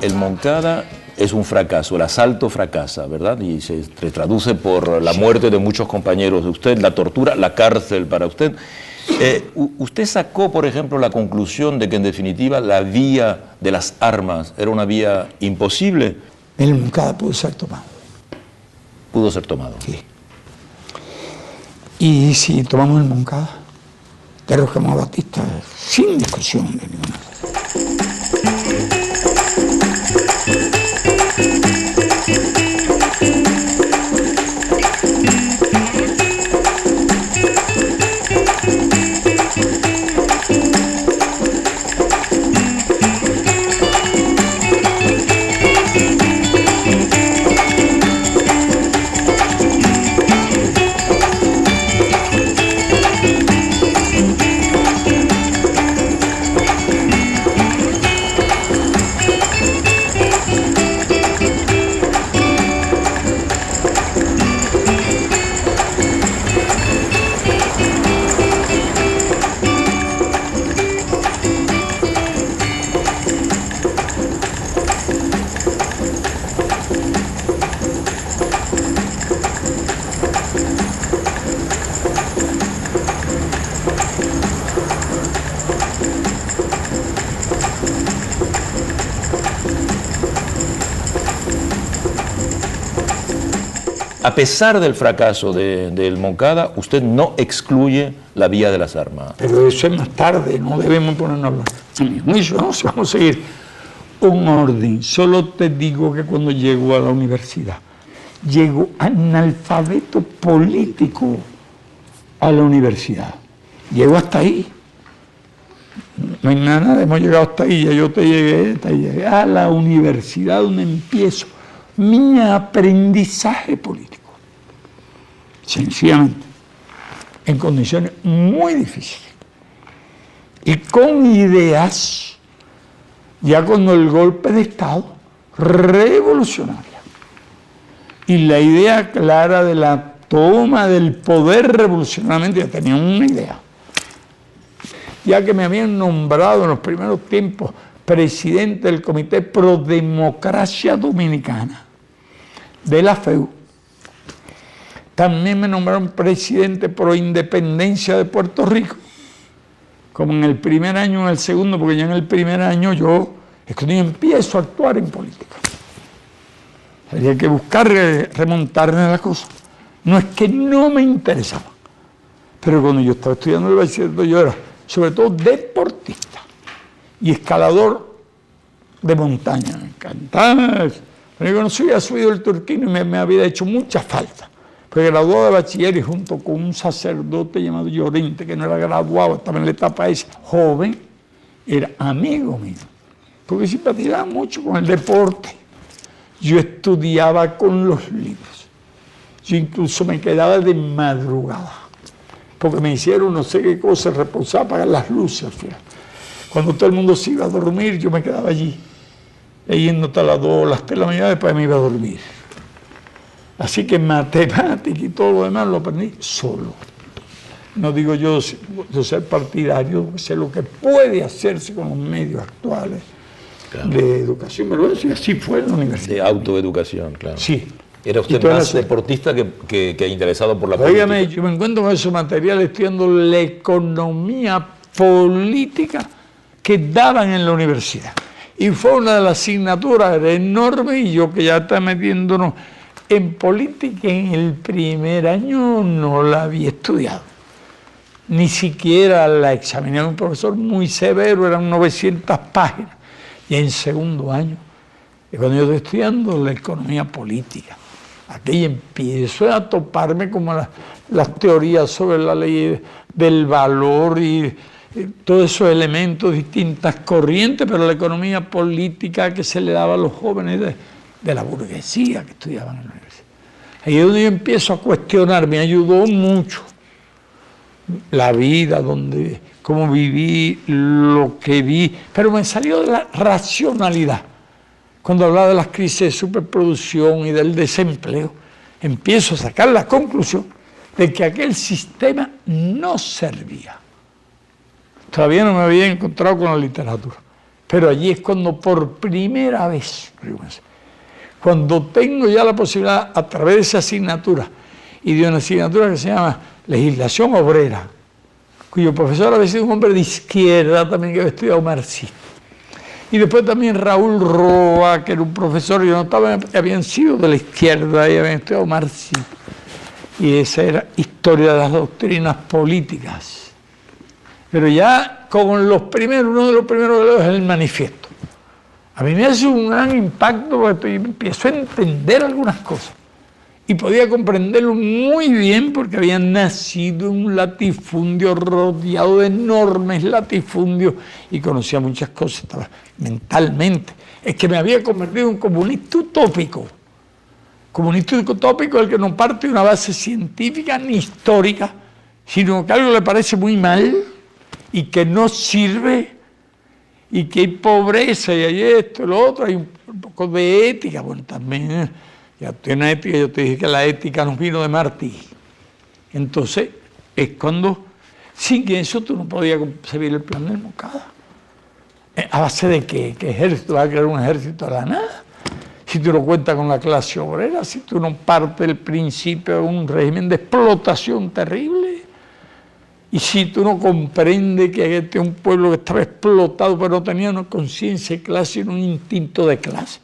el Moncada es un fracaso, el asalto fracasa, ¿verdad? Y se traduce por la muerte de muchos compañeros de usted, la tortura, la cárcel para usted. ¿Usted sacó, por ejemplo, la conclusión de que en definitiva la vía de las armas era una vía imposible? El Moncada pudo ser tomado. Pudo ser tomado. Sí. Y si tomamos el Moncada, derrocamos a Batista sin discusión de ninguna manera. A pesar del fracaso del Moncada, usted no excluye la vía de las armas. Pero eso es más tarde, no debemos ponernos a hablar. A mi juicio, no, si vamos a seguir un orden. Solo te digo que cuando llego a la universidad, llego analfabeto político a la universidad. Llego hasta ahí. No hay nada, hemos llegado hasta ahí, ya yo te llegué a la universidad donde empiezo mi aprendizaje político. Sencillamente, en condiciones muy difíciles. Y con ideas, ya con el golpe de Estado, revolucionaria. Y la idea clara de la toma del poder revolucionariamente, ya tenía una idea. Ya que me habían nombrado en los primeros tiempos presidente del Comité Pro Democracia Dominicana de la FEU. También me nombraron presidente pro Independencia de Puerto Rico, como en el primer año o en el segundo, porque ya en el primer año yo empiezo a actuar en política. Había que buscar remontarme a la cosa. No es que no me interesaba, pero cuando yo estaba estudiando el bachillerato yo era sobre todo deportista y escalador de montaña. Me encantaba. Pero yo no había subido el Turquino y me había hecho mucha falta. Porque graduado de bachiller y junto con un sacerdote llamado Llorente, que no era graduado, estaba en la etapa esa, joven, era amigo mío. Porque simpatizaba mucho con el deporte. Yo estudiaba con los libros. Yo incluso me quedaba de madrugada. Porque me hicieron no sé qué cosa, reposar, apagar las luces al final. Cuando todo el mundo se iba a dormir, yo me quedaba allí, leyendo hasta las 2, las 3 de la mañana, después me iba a dormir. Así que matemática y todo lo demás lo aprendí solo. No digo yo ser partidario, sé lo que puede hacerse con los medios actuales, claro, de educación, pero así fue en la universidad. De autoeducación, claro. Sí. Era usted más deportista que interesado por la política. Óigame, yo me encuentro con esos materiales estudiando la economía política que daban en la universidad. Y fue una de las asignaturas, era enorme, y yo que ya estaba metiéndonos en política en el primer año no la había estudiado. Ni siquiera la examiné, un profesor muy severo, eran 900 páginas. Y en segundo año, cuando yo estoy estudiando la economía política, aquí empiezo a toparme como las teorías sobre la ley del valor y todos esos elementos, distintas corrientes, pero la economía política que se le daba a los jóvenes de la burguesía que estudiaban en la universidad. Ahí es donde yo empiezo a cuestionar, me ayudó mucho la vida, cómo viví, lo que vi, pero me salió de la racionalidad. Cuando hablaba de las crisis de superproducción y del desempleo, empiezo a sacar la conclusión de que aquel sistema no servía. Todavía no me había encontrado con la literatura, Pero allí es cuando por primera vez, cuando tengo ya la posibilidad a través de esa asignatura y de una asignatura que se llama Legislación Obrera, cuyo profesor había sido un hombre de izquierda también que había estudiado marxismo. Y después también Raúl Roa, que era un profesor, yo notaba que habían sido de la izquierda y habían estudiado marxismo. Y esa era historia de las doctrinas políticas. Pero ya con los primeros, uno de los primeros que leo es el manifiesto. A mí me hace un gran impacto porque empiezo a entender algunas cosas. Y podía comprenderlo muy bien porque había nacido en un latifundio rodeado de enormes latifundios y conocía muchas cosas, estaba mentalmente. Es que me había convertido en un comunista utópico. Comunista utópico el que no parte de una base científica ni histórica, sino que algo le parece muy mal y que no sirve y que hay pobreza y hay esto y lo otro, hay un poco de ética, bueno, también ya tiene ética, yo te dije que la ética nos vino de Martí. Entonces, es cuando, sin eso tú no podías concebir el plan del Moncada. ¿A base de qué? ¿Qué ejército? ¿Va a crear un ejército de la nada? Si tú no cuentas con la clase obrera, si tú no partes del principio de un régimen de explotación terrible, y si tú no comprendes que este es un pueblo que estaba explotado, pero no tenía una conciencia de clase, sino un instinto de clase,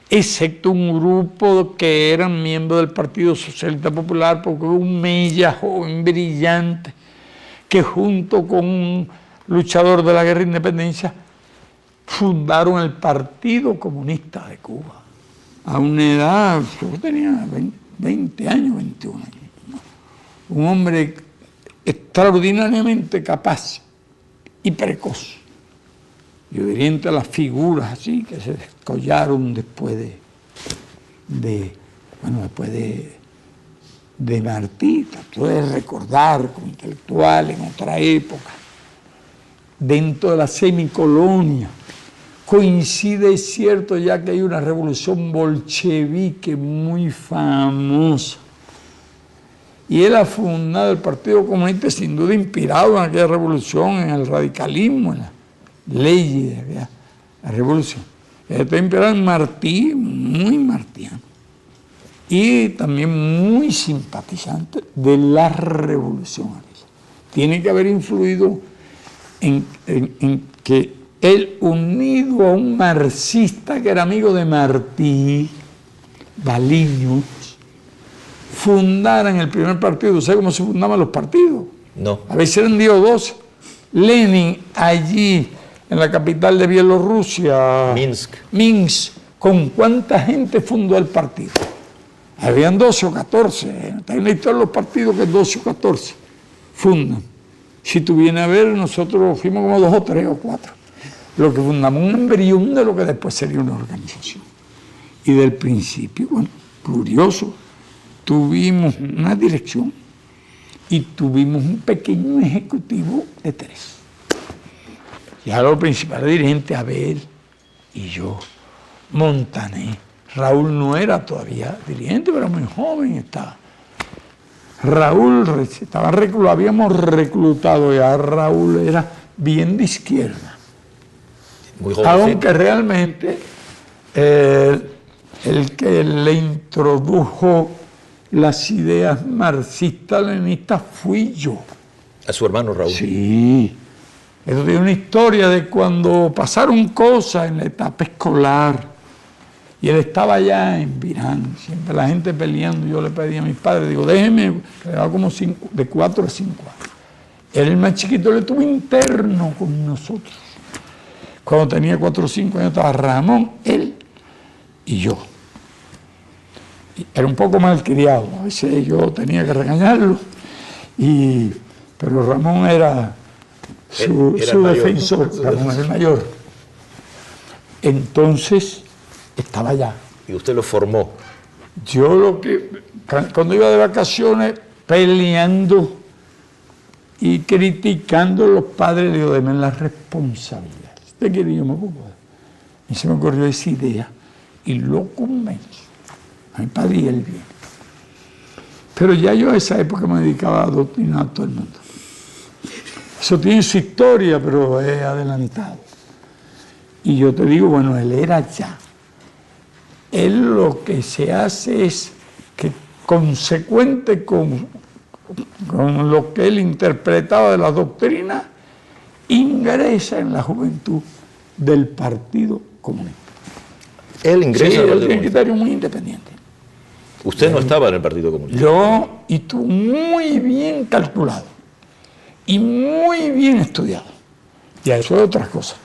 excepto un grupo que eran miembros del Partido Socialista Popular, porque hubo un Mella joven, brillante, que junto con un luchador de la guerra de independencia fundaron el Partido Comunista de Cuba. A una edad, yo tenía 20 años, 21 años. Un hombre extraordinariamente capaz y precoz. Yo diría entre las figuras así que se descollaron después de Martí, trató de recordar como intelectual en otra época, dentro de la semicolonia. Coincide, es cierto, ya que hay una revolución bolchevique muy famosa. Y él ha fundado el Partido Comunista sin duda inspirado en aquella revolución, en el radicalismo, en las leyes de aquella revolución. Está inspirado en Martí, muy martiano. Y también muy simpatizante de la revolución. Tiene que haber influido en que él, unido a un marxista que era amigo de Martí, Baliños, fundaran el primer partido. ¿Sabe cómo se fundaban los partidos? No. A veces eran 10 o 12. Lenin, allí, en la capital de Bielorrusia, Minsk, ¿con cuánta gente fundó el partido? Habían 12 o 14. Está en la historia de los partidos que 12 o 14 fundan. Si tú vienes a ver, nosotros fuimos como 2 o 3 o 4. Lo que fundamos un embrión de lo que después sería una organización. Y del principio, bueno, curioso, tuvimos una dirección y tuvimos un pequeño ejecutivo de 3. Ya los principales dirigentes, Abel y yo, Montané. Raúl no era todavía dirigente, pero muy joven estaba. Raúl, lo habíamos reclutado ya, Raúl era bien de izquierda. Muy jovencito. Aunque realmente el que le introdujo las ideas marxistas-leninistas fui yo. ¿A su hermano Raúl? Sí. Eso tiene una historia de cuando pasaron cosas en la etapa escolar y él estaba allá en Virán, siempre la gente peleando. Yo le pedí a mis padres, digo, déjeme, que le daba como de 4 a 5 años. Él, el más chiquito, le tuvo interno con nosotros. Cuando tenía 4 o 5 años estaba Ramón, él y yo. Era un poco malcriado, a veces yo tenía que regañarlo, pero Ramón era su defensor, ¿no? Ramón era el mayor. Entonces, estaba allá. ¿Y usted lo formó? Yo cuando iba de vacaciones, peleando y criticando a los padres, le digo, denme la responsabilidad. ¿Usted quiere? Yo me ocupo. Y se me ocurrió esa idea y lo convenzo. A mi padre y él bien. Pero ya yo a esa época me dedicaba a adoctrinar a todo el mundo. Eso tiene su historia, pero es adelantado. Y yo te digo, bueno, él era ya. Él lo que se hace es que, consecuente con lo que él interpretaba de la doctrina, ingresa en la juventud del Partido Comunista. Él ingresa Sí, al él Partido tiene un Comunista. criterio muy independiente. Usted no estaba en el Partido Comunista. Yo, y tú, muy bien calculado y muy bien estudiado. Y a eso es otra cosa.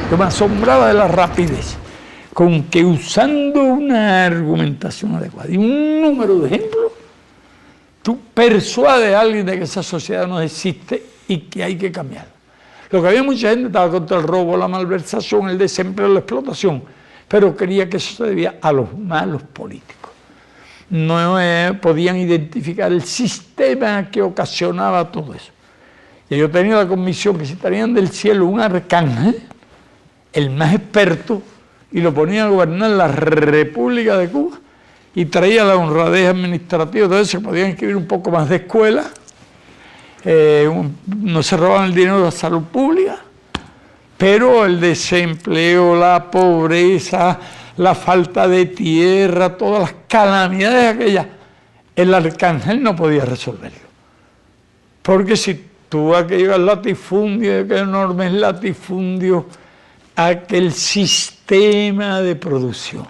Yo me asombraba de la rapidez con que, usando una argumentación adecuada y un número de ejemplos, tú persuades a alguien de que esa sociedad no existe y que hay que cambiarla. Lo que había mucha gente estaba contra el robo, la malversación, el desempleo, la explotación, pero creía que eso se debía a los malos políticos. No podían identificar el sistema que ocasionaba todo eso. Y yo tenía la convicción que si traían del cielo un arcángel, el más experto, y lo ponía a gobernar la República de Cuba, y traía la honradez administrativa, entonces se podían inscribir un poco más de escuela, no se robaban el dinero de la salud pública, pero el desempleo, la pobreza, la falta de tierra, todas las calamidades aquellas, el arcángel no podía resolverlo. Porque si tú aquel latifundio, aquel enorme latifundio, aquel sistema de producción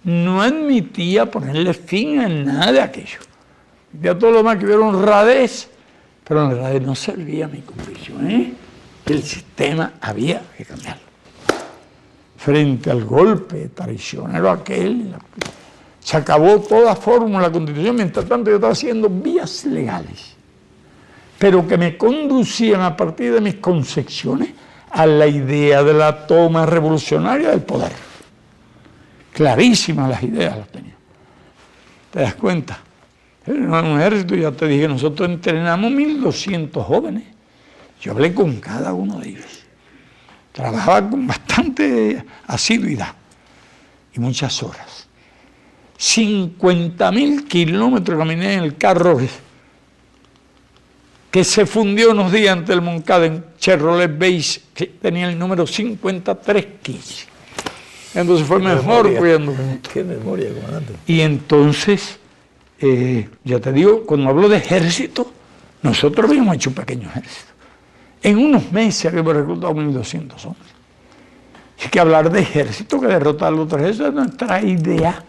no admitía ponerle fin a nada de aquello. Ya todo lo demás que hubiera honradez, pero en honradez no servía mi convicción, el sistema había que cambiarlo. Frente al golpe traicionero aquel, se acabó toda fórmula de la Constitución, mientras tanto yo estaba haciendo vías legales, pero que me conducían a partir de mis concepciones a la idea de la toma revolucionaria del poder. Clarísimas las ideas las tenía. ¿Te das cuenta? En un ejército, ya te dije, nosotros entrenamos 1.200 jóvenes. Yo hablé con cada uno de ellos. Trabajaba con bastante asiduidad y muchas horas. 50.000 kilómetros caminé en el carro que se fundió unos días antes del Moncada en Chevrolet Base, que tenía el número 5315. Entonces fue mejor cuidando. Qué memoria, comandante. Y entonces, ya te digo, cuando hablo de ejército, nosotros habíamos hecho un pequeño ejército. En unos meses habíamos reclutado 1.200 hombres. Es que hablar de ejército, que derrotar los otros ejércitos, es nuestra idea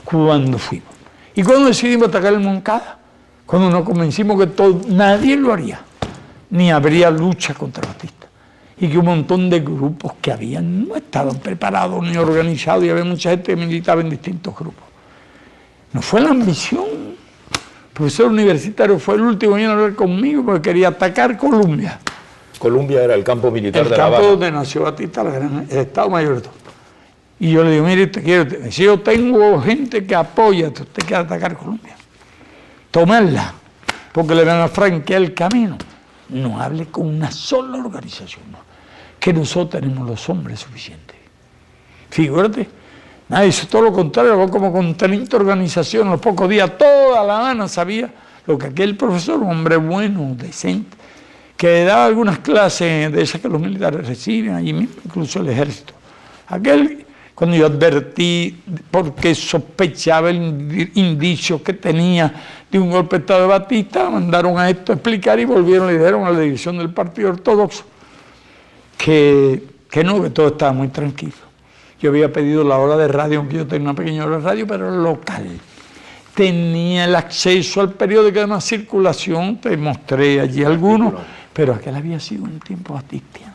cuando fuimos. Y cuando decidimos atacar el Moncada, cuando nos convencimos que nadie lo haría, ni habría lucha contra Batista, y que un montón de grupos que habían no estaban preparados ni organizados, y había mucha gente que militaba en distintos grupos. No fue la ambición. El profesor universitario fue el último en hablar conmigo porque quería atacar Colombia. Colombia era el campo militar de La El Habana. campo donde nació Batista, el Estado Mayor de todo. Y yo le digo, mire, si yo tengo gente que apoya, usted quiere atacar Colombia, tomarla, porque le van a franquear el camino. No hable con una sola organización, no, que nosotros tenemos los hombres suficientes. Figúrate, nadie hizo todo lo contrario, como con 30 organizaciones, a los pocos días, toda La Habana sabía lo que aquel profesor, un hombre bueno, decente, que daba algunas clases de esas que los militares reciben allí mismo, incluso el ejército. Cuando yo advertí, porque sospechaba el indicio que tenía de un golpe de Estado de Batista, mandaron a esto a explicar y volvieron, le dijeron a la división del Partido Ortodoxo que no, que todo estaba muy tranquilo. Yo había pedido la hora de radio, aunque yo tenía una pequeña hora de radio, pero local. Tenía el acceso al periódico de más circulación, te mostré allí algunos, pero aquel había sido un tiempo batistiano.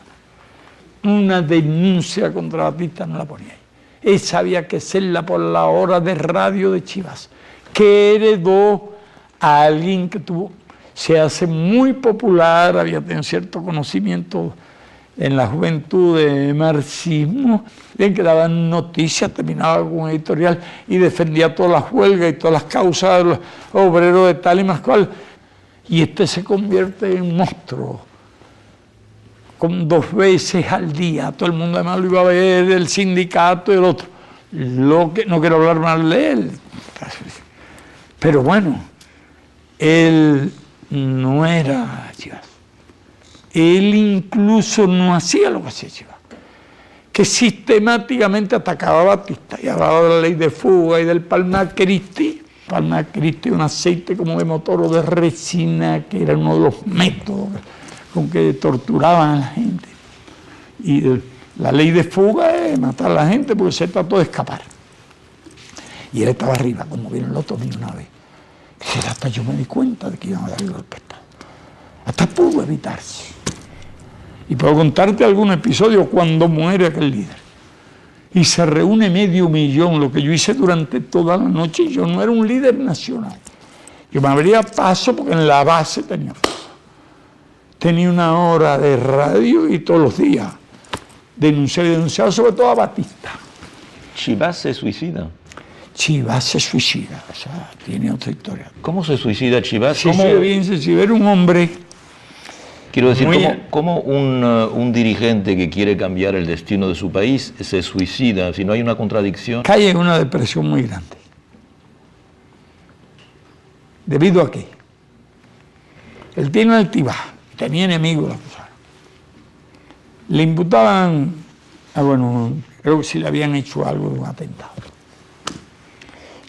Una denuncia contra Batista no la ponía ahí. Esa había que hacerla por la hora de radio de Chivas, que heredó a alguien que se hace muy popular, había tenido cierto conocimiento en la juventud de marxismo, en que daban noticias, terminaba con un editorial y defendía todas las huelgas y todas las causas de los obreros de tal y más cual. Y se convierte en un monstruo, con 2 veces al día. Todo el mundo además lo iba a ver, el sindicato y el otro. No quiero hablar mal de él, pero bueno, él no era Chivas. Él incluso no hacía lo que hacía Chivas, que sistemáticamente atacaba a Batista y hablaba de la ley de fuga y del Palma Christi. Palma Christi, un aceite como de motor o de resina, que era uno de los métodos con que torturaban a la gente. Y la ley de fuga es matar a la gente porque se trató de escapar. Y él estaba arriba, como vieron los otros una vez. Y hasta yo me di cuenta de que iban a dar el golpe de Estado. Hasta pudo evitarse. Y puedo contarte algún episodio cuando muere aquel líder. Y se reúne 500,000, lo que yo hice durante toda la noche. Y yo no era un líder nacional. Yo me abría paso porque en la base tenía una hora de radio y todos los días denunciaba sobre todo a Batista. Chivas se suicida. Chivas se suicida, o sea, tiene otra historia. ¿Cómo se suicida Chivas? Si era un hombre... Quiero decir, ¿cómo un dirigente que quiere cambiar el destino de su país se suicida? Si no hay una contradicción. Cae en una depresión muy grande. ¿Debido a qué? Él tiene una altibaja, tenía enemigos, lo acusaron. Le imputaban, creo que sí le habían hecho algo de un atentado.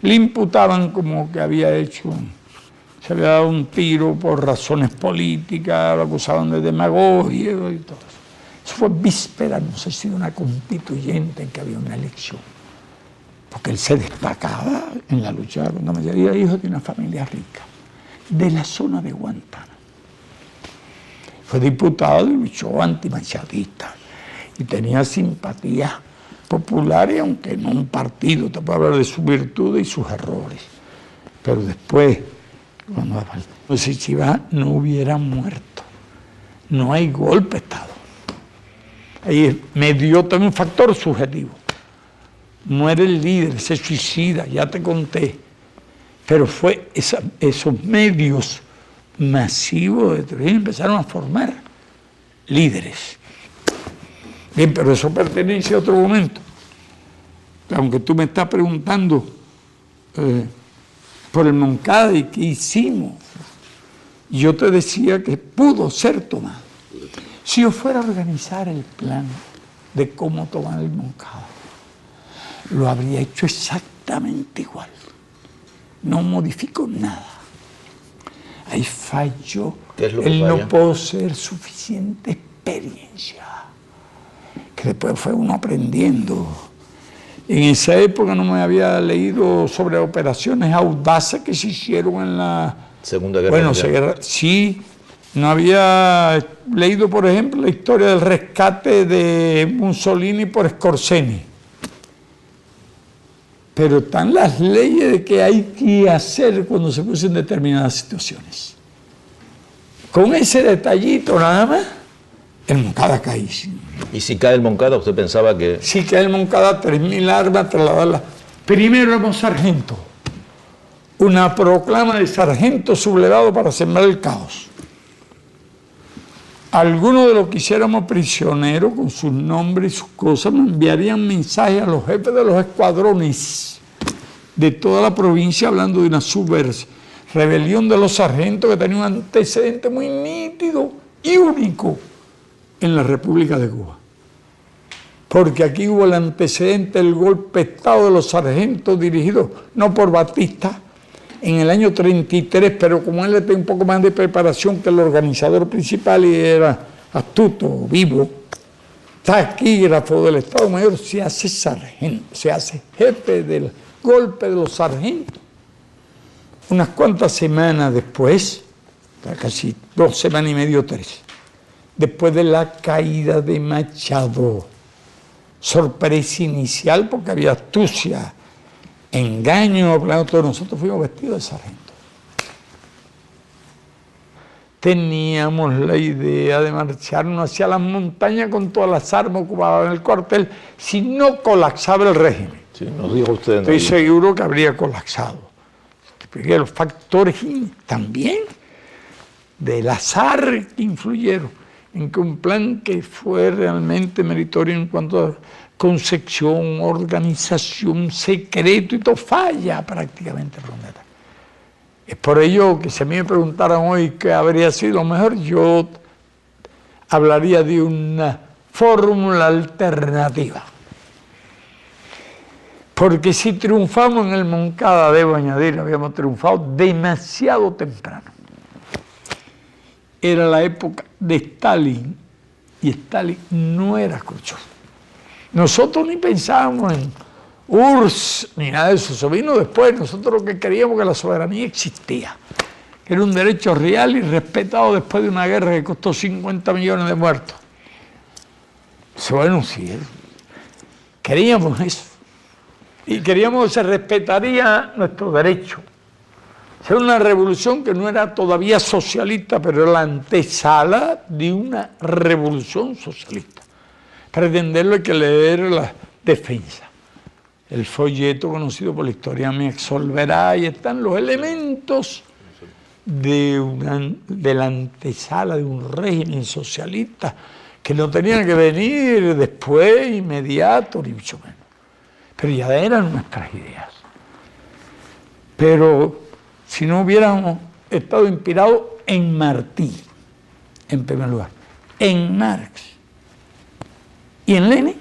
Le imputaban como que había se había dado un tiro por razones políticas, lo acusaban de demagogia y todo eso. Eso fue víspera, no sé si de una constituyente en que había una elección. Porque él se destacaba en la lucha contra la mayoría de hijos de una familia rica, de la zona de Guantánamo. Fue diputado y luchó antimachadista y tenía simpatía populares, aunque no un partido, te puedo hablar de sus virtudes y sus errores. Pero después, si Chivas no hubiera muerto, no hay golpe de Estado. Ahí me dio también un factor subjetivo. Muere el líder, se suicida, ya te conté. Pero fue esos medios masivos de Trujillo empezaron a formar líderes. Bien, pero eso pertenece a otro momento. Aunque tú me estás preguntando por el Moncada y qué hicimos, yo te decía que pudo ser tomado. Si yo fuera a organizar el plan de cómo tomar el Moncada, lo habría hecho exactamente igual. No modifico nada. Ahí falló. Él no poseer suficiente experiencia. Que después fue uno aprendiendo. En esa época no me había leído sobre operaciones audaces que se hicieron en la Segunda Guerra Mundial. Sí, no había leído, por ejemplo, la historia del rescate de Mussolini por Scorsese. Pero están las leyes de qué hay que hacer cuando se producen determinadas situaciones. Con ese detallito nada más, el Moncada cae. ¿Y si cae el Moncada, usted pensaba que...? Si cae el Moncada, 3.000 armas, trasladarlas. Primero éramos sargento. Una proclama de sargento sublevado para sembrar el caos. Algunos de los que hiciéramos prisioneros, con sus nombres y sus cosas, me enviarían mensajes a los jefes de los escuadrones de toda la provincia hablando de una rebelión de los sargentos que tenía un antecedente muy nítido y único en la República de Cuba. Porque aquí hubo el antecedente del golpe de Estado de los sargentos dirigidos no por Batista en el año 33, pero como él tenía un poco más de preparación que el organizador principal y era astuto, vivo, taquígrafo del Estado Mayor, se hace sargento, se hace jefe del golpe de los sargentos. Unas cuantas semanas después, casi 2 semanas y media, 3, después de la caída de Machado, sorpresa inicial porque había astucia, engaño, claro, todos nosotros fuimos vestidos de sargento. Teníamos la idea de marcharnos hacia las montañas con todas las armas ocupadas en el cuartel, si no colapsaba el régimen. Sí, nos dijo usted. Estoy seguro que habría colapsado. Porque los factores también del azar que influyeron en que un plan que fue realmente meritorio en cuanto a concepción, organización, secreto y todo, falla prácticamente. Es por ello que si a mí me preguntaran hoy qué habría sido mejor, yo hablaría de una fórmula alternativa. Porque si triunfamos en el Moncada, debo añadir, habíamos triunfado demasiado temprano. Era la época de Stalin, y Stalin no era Khrushchev. Nosotros ni pensábamos en URSS, ni nada de eso, eso vino después. Nosotros lo que queríamos que la soberanía existía, que era un derecho real y respetado después de una guerra que costó 50 millones de muertos. Bueno, sí, queríamos eso. Y queríamos que se respetaría nuestro derecho. Era una revolución que no era todavía socialista, pero era la antesala de una revolución socialista. Para entenderlo hay que leer la defensa. El folleto conocido por la historia me absolverá, y están los elementos de la antesala de un régimen socialista que no tenían que venir después, inmediato, ni mucho menos. Pero ya eran nuestras ideas. Pero si no hubiéramos estado inspirados en Martí, en primer lugar, en Marx y en Lenin,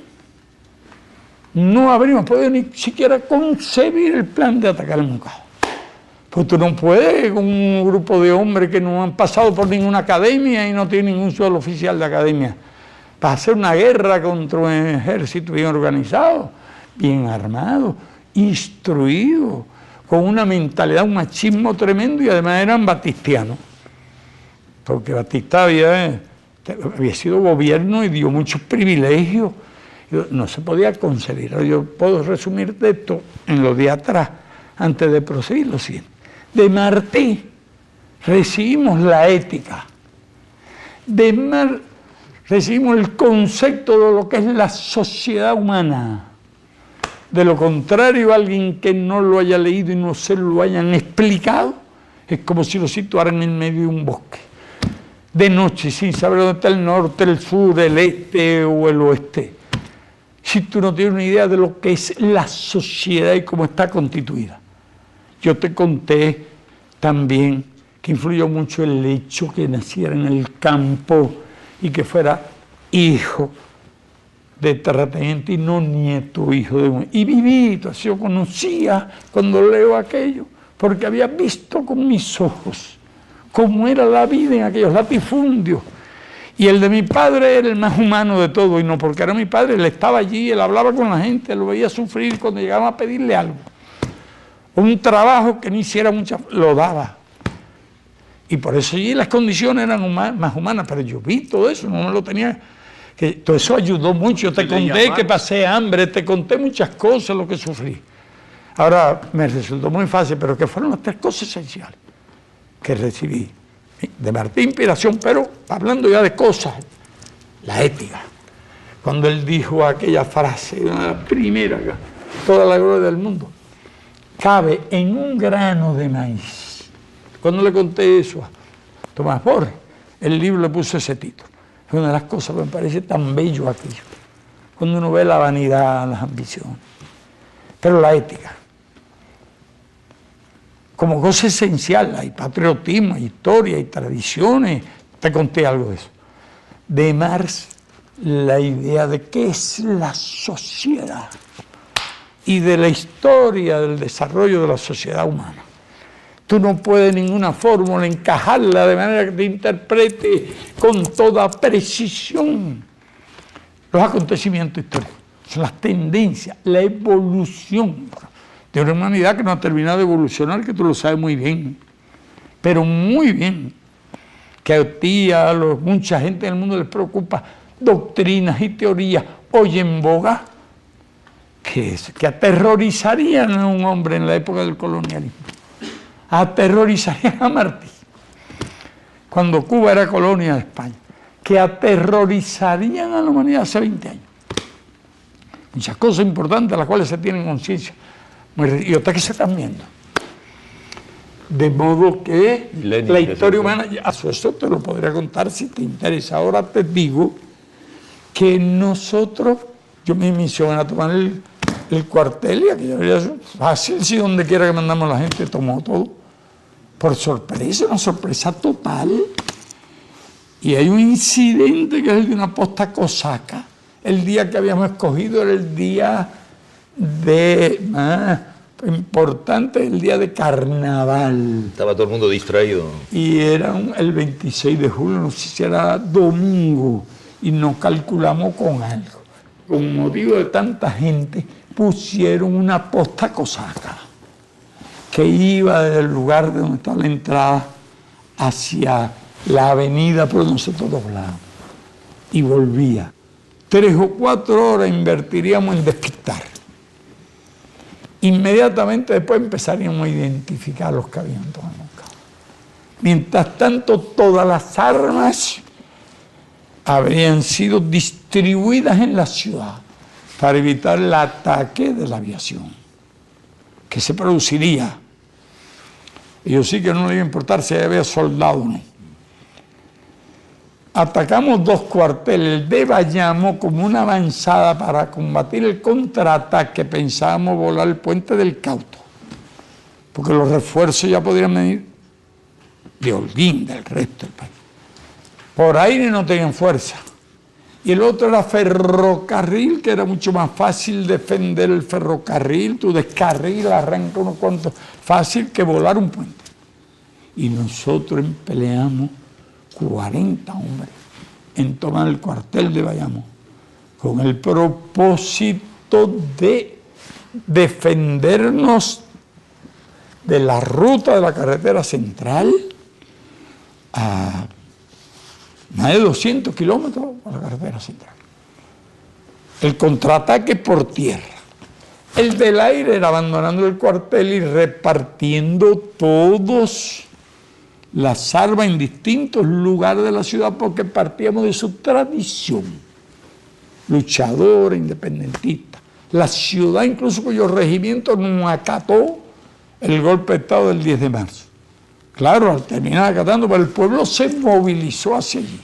no habríamos podido ni siquiera concebir el plan de atacar el Moncada. Pues tú no puedes con un grupo de hombres que no han pasado por ninguna academia y no tienen ningún suelo oficial de academia para hacer una guerra contra un ejército bien organizado, bien armado, instruido, con una mentalidad, un machismo tremendo, y además eran batistianos, porque Batista había sido gobierno y dio muchos privilegios, no se podía concebir. Yo puedo resumir de esto en los días atrás, antes de proseguir lo siguiente. De Martí recibimos la ética, recibimos el concepto de lo que es la sociedad humana. De lo contrario, alguien que no lo haya leído y no se lo hayan explicado, es como si lo situaran en medio de un bosque, de noche, sin saber dónde está el norte, el sur, el este o el oeste. Si tú no tienes una idea de lo que es la sociedad y cómo está constituida. Yo te conté también que influyó mucho el hecho que naciera en el campo y que fuera hijo de terrateniente y no nieto, hijo de un... Y viví, yo conocía cuando leo aquello, porque había visto con mis ojos cómo era la vida en aquellos latifundios. Y el de mi padre era el más humano de todo, y no porque era mi padre, él estaba allí, él hablaba con la gente, lo veía sufrir cuando llegaban a pedirle algo. Un trabajo que no hiciera mucha... lo daba. Y por eso allí las condiciones eran más humanas, pero yo vi todo eso, no me lo tenía... Que todo eso ayudó mucho. Yo te conté que pasé hambre, te conté muchas cosas, lo que sufrí. Ahora me resultó muy fácil, pero que fueron las 3 cosas esenciales que recibí. De Martí, inspiración, pero hablando ya de cosas, la ética. Cuando él dijo aquella frase, la primera, toda la gloria del mundo, cabe en un grano de maíz. Cuando le conté eso a Tomás Borges, el libro le puso ese título. Es una de las cosas que me parece tan bello aquello, cuando uno ve la vanidad, las ambiciones. Pero la ética, como cosa esencial, hay patriotismo, hay historia, hay tradiciones, te conté algo de eso. De Marx, la idea de qué es la sociedad y de la historia del desarrollo de la sociedad humana. Tú no puedes ninguna fórmula encajarla de manera que te interprete con toda precisión los acontecimientos históricos, son las tendencias, la evolución de una humanidad que no ha terminado de evolucionar, que tú lo sabes muy bien, pero muy bien, que a ti, mucha gente en el mundo les preocupa doctrinas y teorías hoy en boga que aterrorizarían a un hombre en la época del colonialismo, aterrorizarían a Martí, cuando Cuba era colonia de España, que aterrorizarían a la humanidad hace 20 años. Muchas cosas importantes a las cuales se tienen conciencia y otras que se están viendo. De modo que Lenin, la historia humana, eso te lo podría contar si te interesa. Ahora te digo que nosotros, yo mi misión era tomar el cuartel y aquello era fácil, si donde quiera que mandamos la gente tomó todo. Por sorpresa, una sorpresa total. Y hay un incidente que es el de una posta cosaca. El día que habíamos escogido era el día importante, el día de carnaval. Estaba todo el mundo distraído. Y era el 26 de julio, no sé si era domingo, y nos calculamos con algo. Con motivo de tanta gente, pusieron una posta cosaca que iba desde el lugar de donde estaba la entrada hacia la avenida por donde nosotros doblábamos y volvía. 3 o 4 horas invertiríamos en despistar. Inmediatamente después empezaríamos a identificar a los que habían tomado cabo. Mientras tanto, todas las armas habrían sido distribuidas en la ciudad para evitar el ataque de la aviación que se produciría. Y yo sí que no le iba a importar si había soldado o no. Atacamos 2 cuarteles, el de Bayamo como una avanzada para combatir el contraataque. Pensábamos volar el puente del Cauto, porque los refuerzos ya podrían venir de Holguín, del resto del país. Por aire no tenían fuerza. Y el otro era ferrocarril, que era mucho más fácil defender el ferrocarril. Tú descarrilas, arranca unos cuantos, fácil que volar un puente. Y nosotros empleamos 40 hombres en tomar el cuartel de Bayamo, con el propósito de defendernos de la ruta de la carretera central a más de 200 kilómetros por la carretera central. El contraataque por tierra. El del aire era abandonando el cuartel y repartiendo todos las armas en distintos lugares de la ciudad, porque partíamos de su tradición luchadora, independentista. La ciudad, incluso cuyo regimiento no acató el golpe de Estado del 10 de marzo. Claro, al terminar acatando, pero el pueblo se movilizó hacia allí.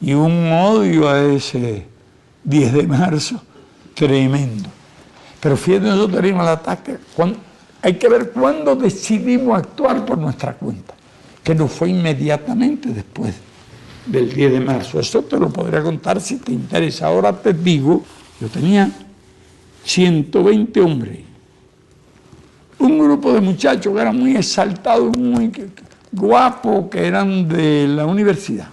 Y un odio a ese 10 de marzo tremendo. Pero fíjate, nosotros teníamos el ataque. Hay que ver cuándo decidimos actuar por nuestra cuenta, que no fue inmediatamente después del 10 de marzo. Eso te lo podría contar si te interesa. Ahora te digo, yo tenía 120 hombres. Un grupo de muchachos que eran muy exaltados, muy guapos, que eran de la universidad.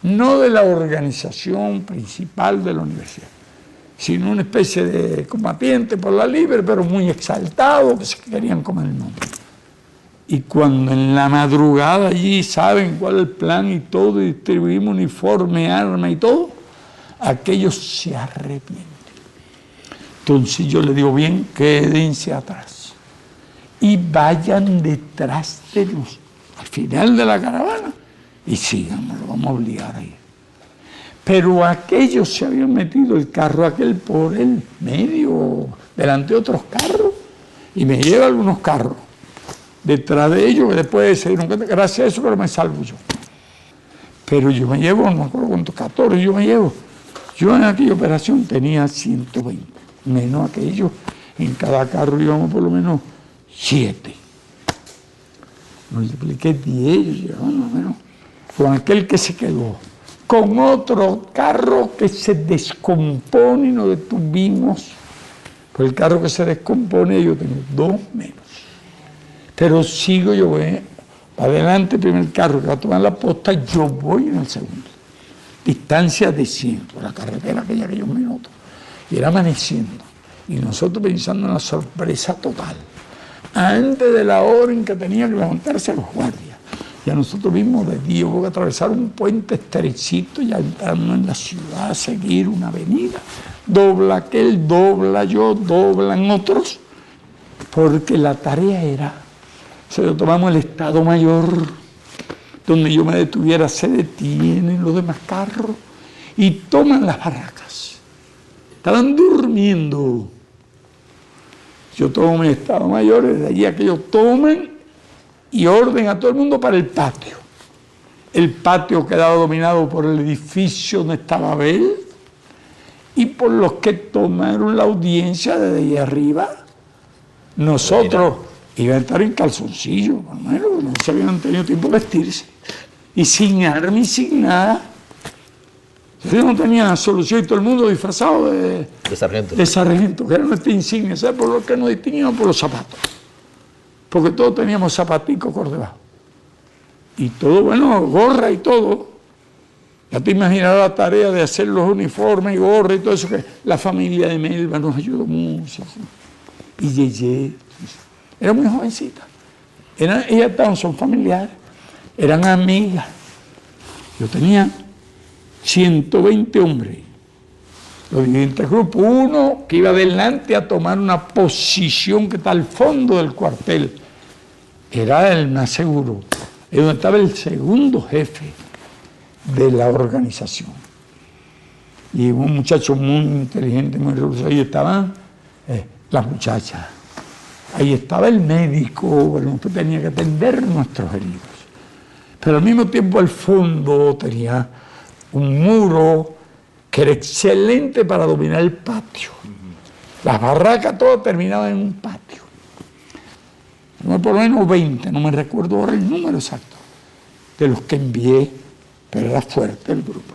No de la organización principal de la universidad, sino una especie de combatiente por la libre, pero muy exaltados, que se querían comer el mundo. Y cuando en la madrugada allí saben cuál es el plan y todo, y distribuimos uniforme, arma y todo, aquellos se arrepienten. Entonces yo le digo, bien, quédense atrás y vayan detrás de los, al final de la caravana, y sigamos, lo vamos a obligar a ir. Pero aquellos se habían metido el carro aquel por el medio, delante de otros carros, y me lleva algunos carros detrás de ellos, que después se dieron cuenta, gracias a eso, pero me salvo yo. Pero yo me llevo, no me acuerdo cuántos, 14 yo me llevo. Yo en aquella operación tenía 120, menos aquellos, en cada carro íbamos por lo menos 7. Multipliqué 10, ellos llevaban más o menos con aquel que se quedó, con otro carro que se descompone y nos detuvimos. Por el carro que se descompone yo tengo 2 menos. Pero sigo, yo voy para adelante, el primer carro que va a tomar la posta, yo voy en el segundo. Distancia de 100 por la carretera aquella que yo me noto. Y era amaneciendo. Y nosotros pensando en la sorpresa total. Antes de la hora en que tenía que levantarse los guardias. Y a nosotros mismos de día hubo que atravesar un puente estrechito, ya entrando en la ciudad, seguir una avenida. Dobla aquel, dobla yo, doblan otros. Porque la tarea era, se lo tomamos el Estado Mayor, donde yo me detuviera, se detienen los demás carros y toman las barracas. Estaban durmiendo. Yo tomo mi Estado Mayor, desde allí aquellos toman y orden a todo el mundo para el patio. El patio quedaba dominado por el edificio donde estaba Abel y por los que tomaron la audiencia desde ahí arriba. Nosotros iban a estar en calzoncillo, por lo menos, no se habían tenido tiempo de vestirse. Y sin arma y sin nada. Yo no tenía solución y todo el mundo disfrazado de sargento. De sargento, que era nuestra insignia. ¿Sabes por lo que nos distinguíamos? Por los zapatos. Porque todos teníamos zapaticos por debajo. Y todo, bueno, gorra y todo. Ya te imaginarás la tarea de hacer los uniformes y gorra y todo eso, que la familia de Melba nos ayudó mucho. Y Yeye, era muy jovencita. Ellas son familiares, eran amigas. Yo tenía 120 hombres. Los diferentes grupos. Uno que iba adelante a tomar una posición que está al fondo del cuartel. Era el más seguro. Es donde estaba el segundo jefe de la organización. Y un muchacho muy inteligente, muy ruso. Ahí estaban las muchachas. Ahí estaba el médico, bueno, que tenía que atender nuestros heridos. Pero al mismo tiempo al fondo tenía un muro que era excelente para dominar el patio. Las barracas todas terminaban en un patio. Por lo menos 20, no me recuerdo ahora el número exacto, de los que envié, pero era fuerte el grupo.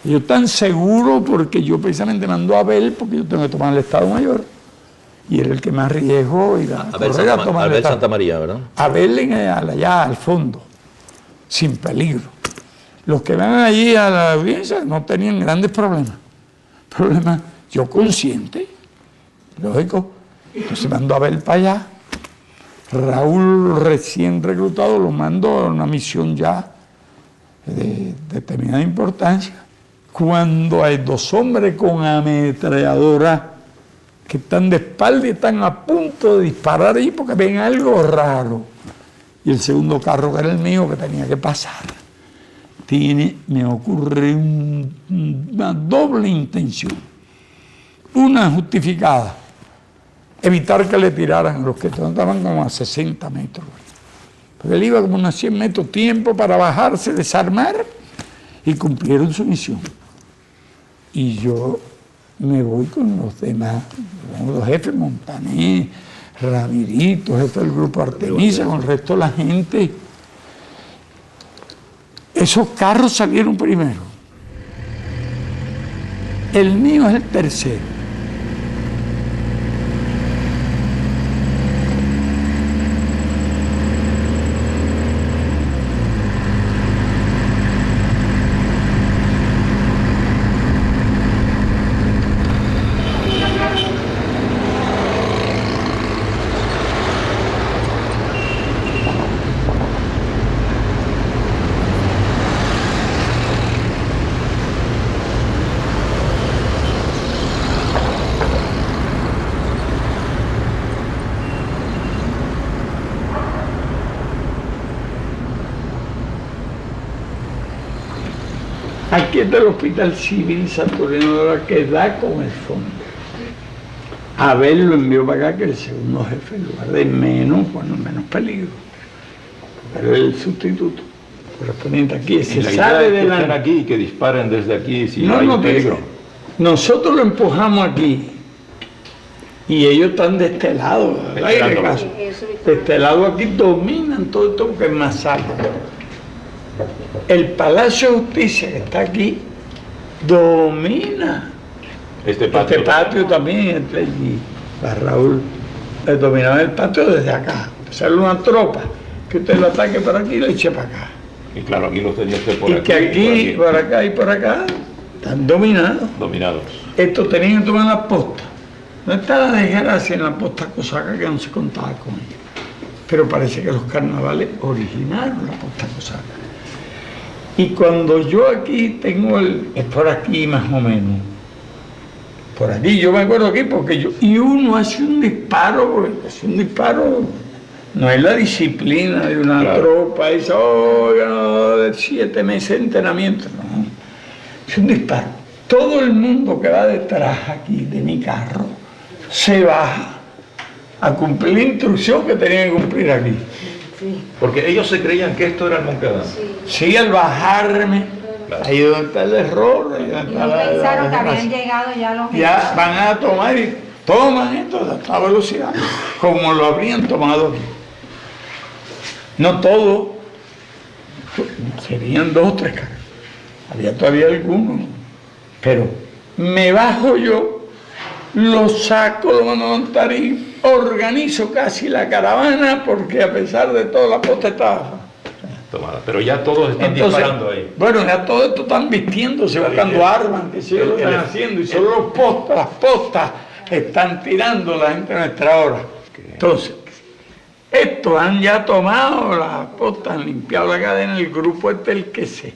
Y yo tan seguro porque yo precisamente mandó a Abel, porque yo tengo que tomar el Estado Mayor, y era el que más riesgo iba a correr a tomar Abel Santa María, ¿verdad? Abel allá al fondo, sin peligro. Los que van allí a la audiencia no tenían grandes problemas. Problemas, yo consciente, lógico. Entonces mandó a Abel para allá. Raúl, recién reclutado, lo mandó a una misión ya de determinada importancia. Cuando hay 2 hombres con ametralladora que están de espalda y están a punto de disparar ahí porque ven algo raro. Y el segundo carro, que era el mío, que tenía que pasar. Me ocurre una doble intención. Una justificada. Evitar que le tiraran los que estaban como a 60 metros. Porque él iba como unos 100 metros, tiempo para bajarse, desarmar, y cumplieron su misión. Y yo me voy con los demás, con los jefes Montané, Ramirito, jefe del grupo Artemisa, con el resto de la gente. Esos carros salieron primero. El mío es el tercero. Aquí está el Hospital Civil Saturnino de la que da con el fondo. Abel lo envió para acá, que el segundo jefe, en lugar de menos peligro. Pero el sustituto correspondiente aquí se sale de la... aquí y que disparen desde aquí si no hay peligro. Nosotros lo empujamos aquí y ellos están de este lado, ¿verdad? De este lado aquí dominan todo esto porque es más alto. El Palacio de Justicia que está aquí domina Este patio también. Y Raúl dominaba el patio desde acá. Sale una tropa que usted lo ataque por aquí y lo eche para acá. Y claro, aquí los tenía usted por Y aquí. que aquí, por acá y por acá están dominados. Dominados. Esto tenían que tomar la posta. No está la desgracia en la posta cosaca que no se contaba con ella. Pero parece que los carnavales originaron la posta cosaca. Y cuando yo aquí tengo es por aquí más o menos. Por aquí, yo me acuerdo aquí porque y uno hace un disparo, porque hace un disparo, no es la disciplina de una tropa, dice, de 7 meses de entrenamiento, no. Es un disparo. Todo el mundo que va detrás aquí de mi carro se baja a cumplir la instrucción que tenían que cumplir aquí. Porque ellos se creían que esto era el Moncada. Sí, al bajarme, ahí es donde está el error. Pensaron que habían llegado ya los... Ya van a tomar y toman esto a esta velocidad, como lo habrían tomado aquí. No todo, serían 2 o 3 carros. Había todavía algunos, pero me bajo yo, lo saco, lo mando a montar y organizo casi la caravana porque a pesar de todo la posta estaba tomada. Pero ya todos están disparando ahí. Bueno, ya todo esto están vistiéndose, buscando armas, que sí lo están haciendo, y solo las postas están tirando la gente a nuestra hora. Entonces, estos han ya tomado las postas, han limpiado la cadena, el grupo el que se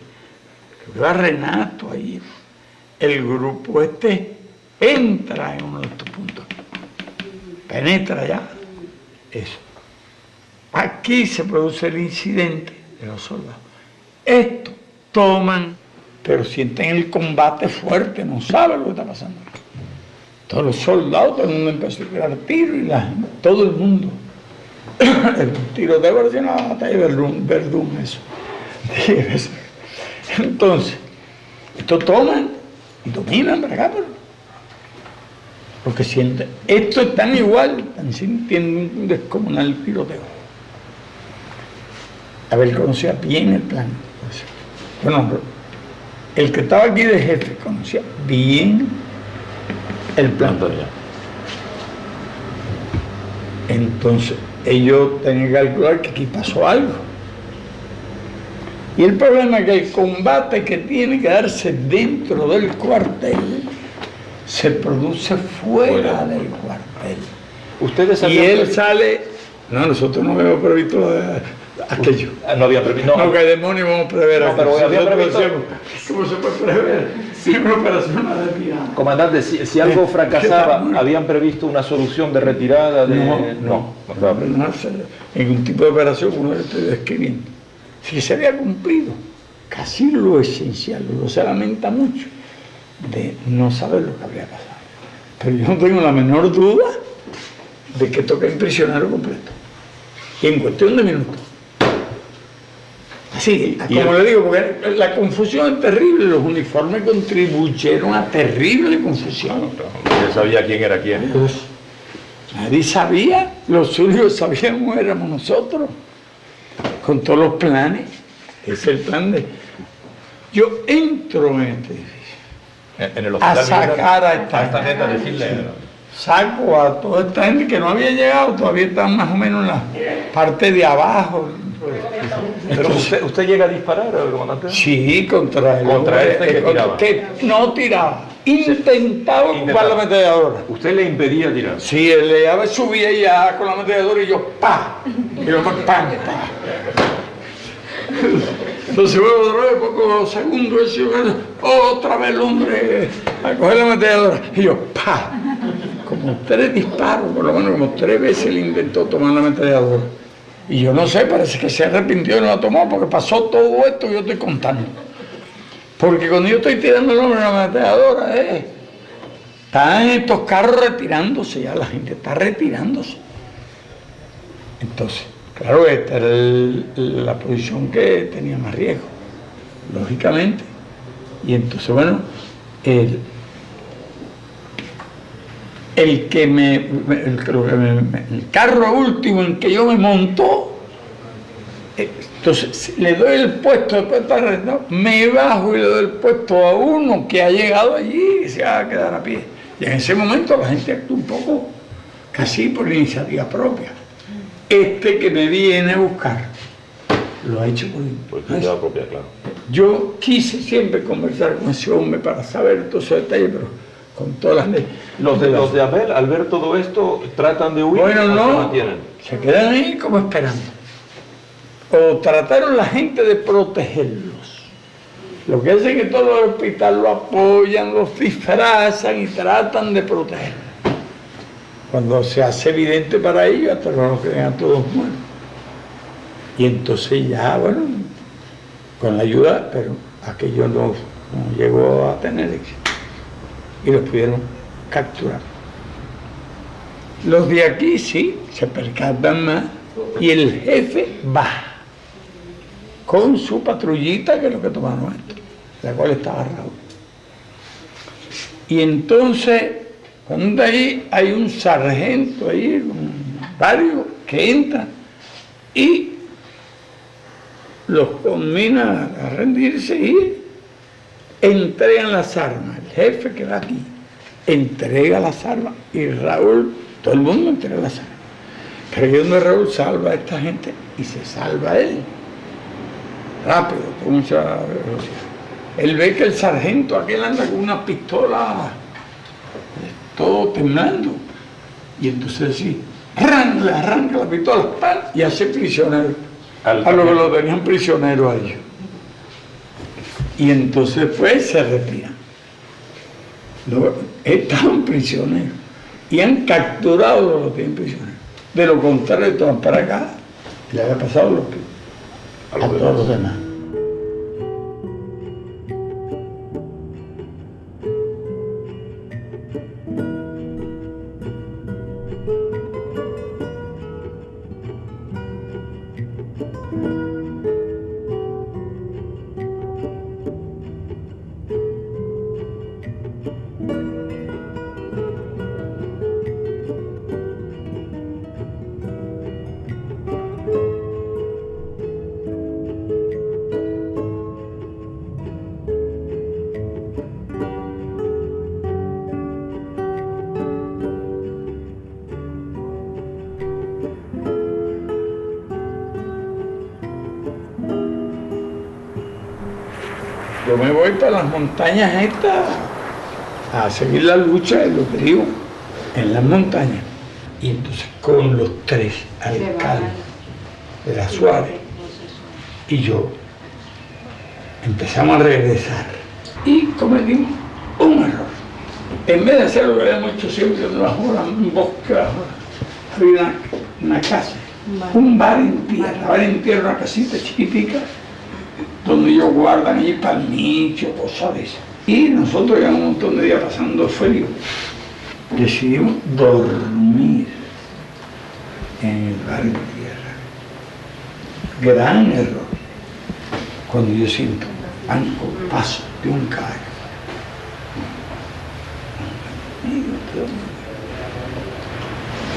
va Renato ahí, el grupo entra en uno de estos puntos, penetra ya, eso. Aquí se produce el incidente de los soldados. Estos toman, pero sienten el combate fuerte, no saben lo que está pasando. Todos los soldados, todo el mundo empezó a tirar tiro y todo el mundo. El tiroteo parecía una batalla de Verdún, eso. Entonces, estos toman y dominan para acá, porque sienten, esto es tan igual, están sintiendo un descomunal tiroteo. Haber conocía bien el plan. Bueno, el que estaba aquí de jefe conocía bien el plan. Entonces, ellos tenían que calcular que aquí pasó algo. Y el problema es que el combate que tiene que darse dentro del cuartel se produce fuera del cuartel. Ustedes y él sale, no, nosotros no habíamos previsto aquello. No había previsto. No, que demonios vamos a prever. No, pero había previsto. ¿Cómo se puede prever? Si una operación a retirada. Comandante, si algo fracasaba, ¿habían previsto una solución de retirada? No estaba previsto. En un tipo de operación como lo estoy describiendo. Si se había cumplido casi lo esencial, uno se lamenta mucho de no saber lo que habría pasado. Pero yo no tengo la menor duda de que toca imprisionerlo completo. Y en cuestión de minutos. Así, como le digo, porque la confusión es terrible, los uniformes contribuyeron a terrible confusión. Nadie sabía quién era quién. Nadie sabía, los únicos que sabíamos éramos nosotros, con todos los planes. Ese es el plan de... Yo entro en este edificio En el hospital a sacar a esta gente a decirle... Saco a toda esta gente que no había llegado, todavía están más o menos en la parte de abajo. ¿Pero usted llega a disparar, comandante? Sí, contra este que tiraba. Que no tiraba. Intentaba ocupar la ametralladora. ¿Usted le impedía tirar? Sí, él subía ya con la ametralladora y yo ¡pa! Y yo ¡pam! ¡pa! Entonces luego otra vez, pocos segundos, otra vez el hombre a coger la ametralladora y yo ¡pa! Como 3 disparos, por lo menos como 3 veces le intentó tomar la ametralladora. Y yo no sé, parece que se arrepintió y no la tomó porque pasó todo esto que yo estoy contando. Porque cuando yo estoy tirando el hombre en la ametralladora, están estos carros retirándose, ya la gente está retirándose. Entonces, claro, esta era la posición que tenía más riesgo, lógicamente. Y entonces, bueno, el carro último en que yo me monto, Entonces le doy el puesto después de estar arrestado, me bajo y le doy el puesto a uno que ha llegado allí y se va a quedar a pie. Y en ese momento la gente actúa un poco casi por iniciativa propia. Este que me viene a buscar lo ha hecho por iniciativa propia, claro. Yo quise siempre conversar con ese hombre para saber todos esos detalles, pero con todas las leyes. Los de Abel, al ver todo esto, tratan de huir. Bueno, ¿o no, se mantienen? se quedan ahí como esperando. O trataron la gente de protegerlos. Lo que hace es que todo el hospital lo apoyan, los disfrazan y tratan de protegerlos. Cuando se hace evidente para ellos, hasta no los creen a todos muertos. Y entonces ya, bueno, con la ayuda, pero aquello no llegó a tener éxito. Y los pudieron capturar. Los de aquí sí, se percatan más, y el jefe va con su patrullita, que es lo que tomaron esto, la cual estaba Raúl. Y entonces, cuando ahí hay un sargento ahí, varios que entran y los conmina a rendirse y entregan las armas. El jefe que va aquí entrega las armas y Raúl, todo el mundo entrega las armas. Creyendo que Raúl salva a esta gente y se salva él. Rápido, con mucha velocidad. Él ve que el sargento aquel anda con una pistola, todo temblando. Y entonces sí, le arranca la pistola ¡pam! Y hace prisionero. A lo que lo tenían prisionero a ellos. Y entonces pues se retiran. Estaban prisioneros y han capturado a los que tienen prisioneros. De lo contrario, toman para acá, le había pasado lo que a todos los demás. Yo me voy para las montañas estas a seguir la lucha de lo que digo, en las montañas. Y entonces con los tres alcaldes de la Suárez y yo empezamos a regresar y cometimos un error. En vez de hacer lo que habíamos hecho siempre, debajo de un bosque, había una casa, un bar en tierra, una casita chiquitica, donde ellos guardan ahí palmichos, cosas de esas. Y nosotros ya un montón de días pasando frío, decidimos dormir en el bar en tierra. Gran error. Cuando yo siento banco, paso de un caballo.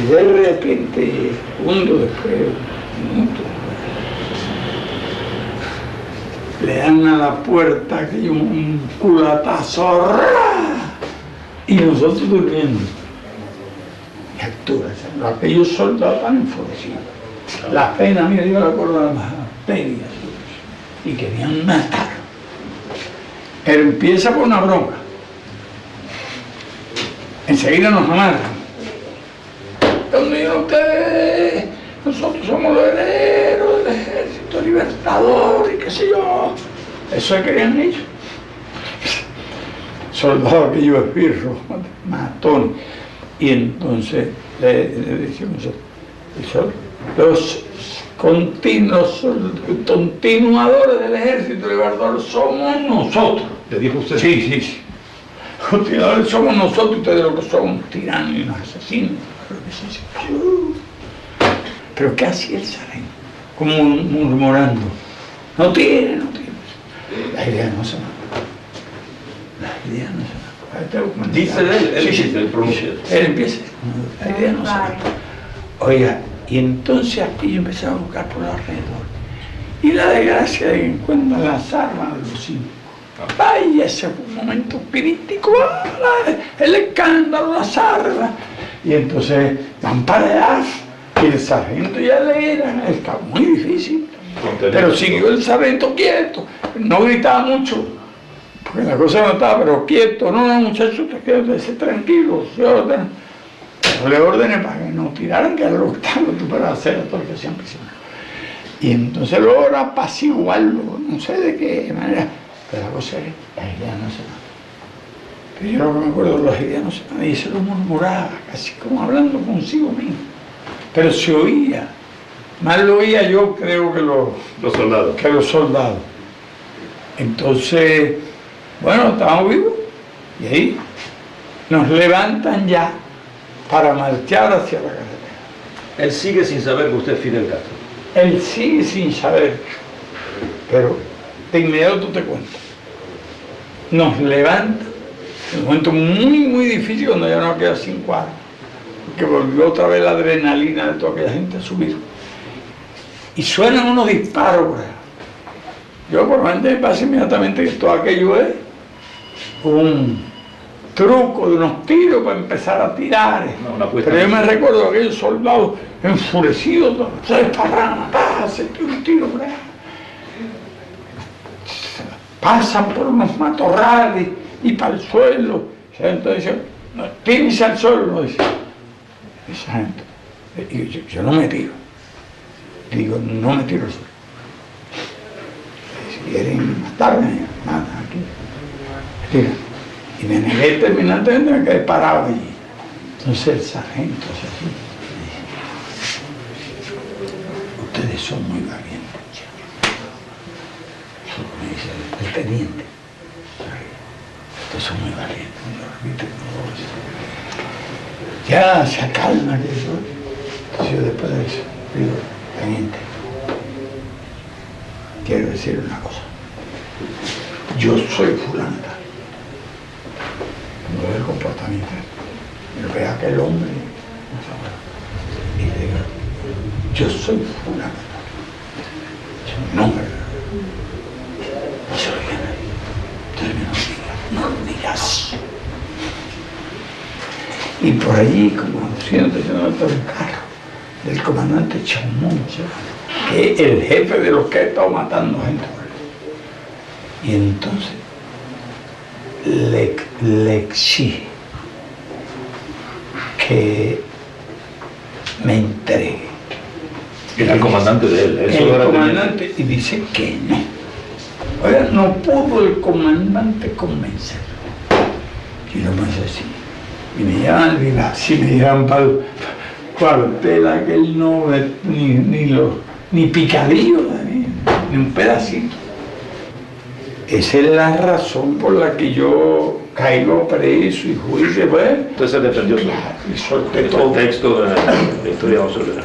Y de repente, segundo después, minuto, le dan a la puerta que hay un culatazo, ¡ra! Y nosotros durmiendo. Y actúa, aquellos soldados tan enfurecidos. La pena mía dio la corda a las arterias y querían matar. Pero empieza con una bronca. Enseguida nos amarran. ¿Dónde iban ustedes? Nosotros somos los herederos del ejército libertador y qué sé yo. Eso es que querían ellos. Soldados que yo esbirro, matones. Y entonces le decimos, los continuadores del ejército libertador somos nosotros. ¿Le dijo usted? Sí, sí, sí. Continuadores somos nosotros, ustedes lo que son tiranos y unos asesinos. Pero ¿qué hacía el sargento? Como murmurando. No tiene, no tiene. La idea no se mata. La idea no se mata. Dice él, él pronuncia. Él empieza. La idea no se mata. Oiga, y entonces aquí yo empecé a buscar por alrededor. Y la desgracia de que encuentran las armas de los indios. Ay, ese fue un momento crítico, el escándalo, las armas. Y entonces van para allá, y el sargento ya le era, estaba muy difícil. Pero siguió el sargento quieto, no gritaba mucho, porque la cosa no estaba, pero quieto, no, muchachos, quédate tranquilo, no le ordené para que no tiraran, que era lo que estaban para hacer a todos los que hacían prisioneros. Y entonces logra apaciguarlo, no sé de qué manera. Pero la cosa es que las ideas no se van. Pero yo lo que me acuerdo de las ideas no se van. Y se lo murmuraba, casi como hablando consigo mismo. Pero se oía. Más lo oía yo, creo, que los soldados. Entonces, bueno, estábamos vivos. Y ahí nos levantan ya para marchar hacia la carretera. Él sigue sin saber que usted es Fidel Castro. Él sigue sin saber. Pero de inmediato te cuento. Nos levanta, un momento muy difícil cuando ya no queda 5 años, porque volvió otra vez la adrenalina de toda aquella gente a subir. Y suenan unos disparos por allá. Yo por lo menos me pasa inmediatamente que todo aquello es un truco de unos tiros para empezar a tirar. Pero yo me recuerdo de aquellos soldados enfurecidos, se disparan, se tira un tiro por allá. Pasan por unos matorrales y para el suelo. Entonces dice, tírese al suelo, no dice. Esa gente. Y yo no me tiro. Digo, no me tiro al suelo. Si quieren matarme, matan aquí. Me tiran. Y me negué terminantemente, me quedé parado allí. Entonces el sargento se así, me dice, ustedes son muy valientes. Me dice el teniente, ustedes son muy valientes, me lo repite como ya se calma que eso. Entonces yo después de eso digo, teniente, quiero decir una cosa, yo soy fulano, no veo el comportamiento, pero vea que el hombre, y le digo, yo soy fulano, no me no lo digas. Y por allí, como siendo el carro del comandante Chaumont, que es el jefe de los que ha estado matando gente por ahí. Y entonces le exige que me entregue. Era el comandante de él. El comandante, y dice que no. Oiga, no pudo el comandante convencerlo. Y lo más así. Y me llevan al Vivar, si me llevan para el cuartel aquel no, ni picadillo, ni un pedacito. Esa es la razón por la que yo caigo preso y juicio. Pues, entonces defendió y solté todo. El texto de la historia de Soledad.